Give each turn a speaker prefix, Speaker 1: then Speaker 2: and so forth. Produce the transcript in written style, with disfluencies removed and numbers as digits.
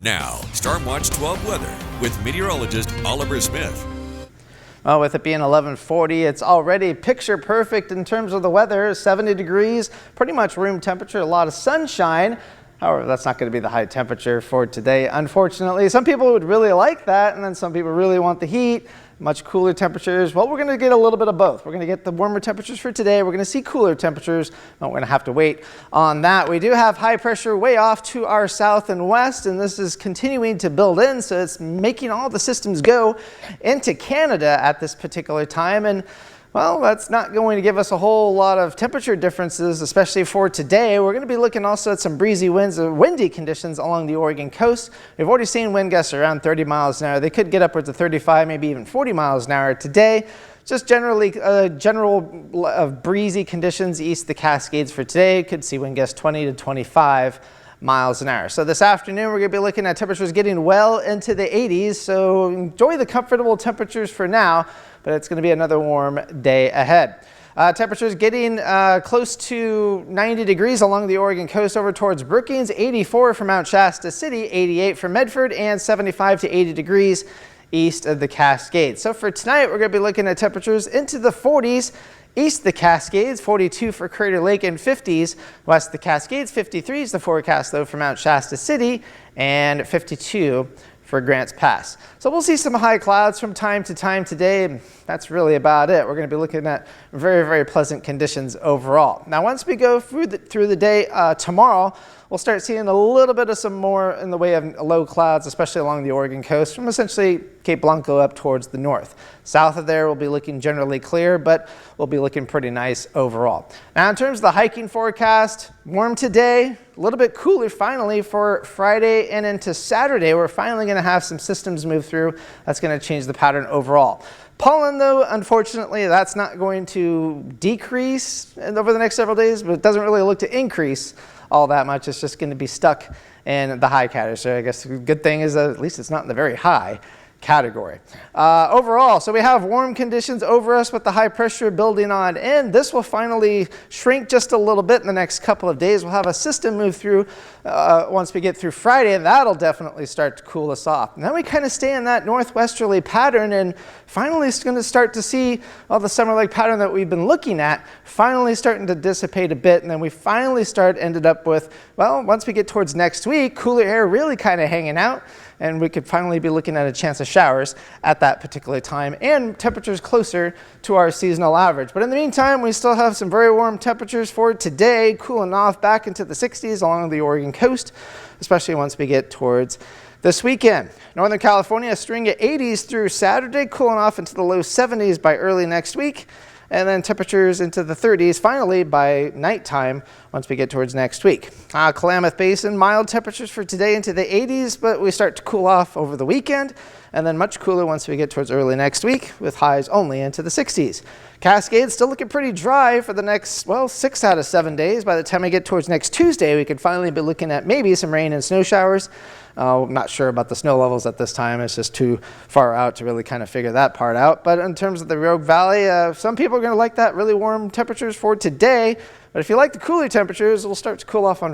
Speaker 1: Now, Stormwatch 12 weather with meteorologist Oliver Smith.
Speaker 2: Well, with it being 11:40, it's already picture perfect in terms of the weather. 70 degrees, pretty much room temperature, a lot of sunshine. However, that's not going to be the high temperature for today, unfortunately. Some people would really like that, and then some people really want the heat. Much cooler temperatures. Well, we're going to get a little bit of both. We're going to get the warmer temperatures for today. We're going to see cooler temperatures, but we're going to have to wait on that. We do have high pressure way off to our south and west, and this is continuing to build in, so it's making all the systems go into Canada at this particular time. And well, that's not going to give us a whole lot of temperature differences, especially for today. We're going to be looking also at some breezy winds or windy conditions along the Oregon coast. We've already seen wind gusts around 30 miles an hour. They could get upwards of 35, maybe even 40 miles an hour today. Just generally general breezy conditions east of the Cascades for today. Could see wind gusts 20 to 25 miles an hour. So this afternoon we're going to be looking at temperatures getting well into the 80s. So enjoy the comfortable temperatures for now, but it's going to be another warm day ahead. Temperatures getting close to 90 degrees along the Oregon coast over towards Brookings, 84 for Mount Shasta City, 88 for Medford, and 75 to 80 degrees east of the Cascades. So for tonight, we're going to be looking at temperatures into the 40s. East of the Cascades, 42 for Crater Lake, and 50s. West of the Cascades, 53 is the forecast, though, for Mount Shasta City, and 52 for Grants Pass. So we'll see some high clouds from time to time today. That's really about it. We're going to be looking at very, very pleasant conditions overall. Now, once we go through the day tomorrow, we'll start seeing a little bit of some more in the way of low clouds, especially along the Oregon coast, from essentially Cape Blanco up towards the north. South of there, we'll be looking generally clear, but we'll be looking pretty nice overall. Now, in terms of the hiking forecast, warm today, a little bit cooler finally for Friday and into Saturday. We're finally going to have some systems move through. That's going to change the pattern overall. Pollen, though, unfortunately, that's not going to decrease over the next several days, but it doesn't really look to increase all that much. It's just going to be stuck in the high category. So I guess the good thing is that at least it's not in the very high category. Overall, so we have warm conditions over us with the high pressure building on in. This will finally shrink just a little bit in the next couple of days. We'll have a system move through once we get through Friday, and that'll definitely start to cool us off. And then we kind of stay in that northwesterly pattern, and finally it's going to start to see all the summer-like pattern that we've been looking at finally starting to dissipate a bit. And then we finally ended up with, well, once we get towards next week, cooler air really kind of hanging out, and we could finally be looking at a chance of showers at that particular time and temperatures closer to our seasonal average. But in the meantime, we still have some very warm temperatures for today, cooling off back into the 60s along the Oregon coast, especially once we get towards this weekend. Northern California, a string of 80s through Saturday, cooling off into the low 70s by early next week. And then temperatures into the 30s finally by nighttime once we get towards next week. Klamath Basin, mild temperatures for today into the 80s, but we start to cool off over the weekend, and then much cooler once we get towards early next week with highs only into the 60s. Cascades still looking pretty dry for the next, well, 6 out of 7 days. By the time we get towards next Tuesday, we could finally be looking at maybe some rain and snow showers. I'm not sure about the snow levels at this time. It's just too far out to really kind of figure that part out. But in terms of the Rogue Valley, some people are going to like that really warm temperatures for today. But if you like the cooler temperatures, it'll start to cool off on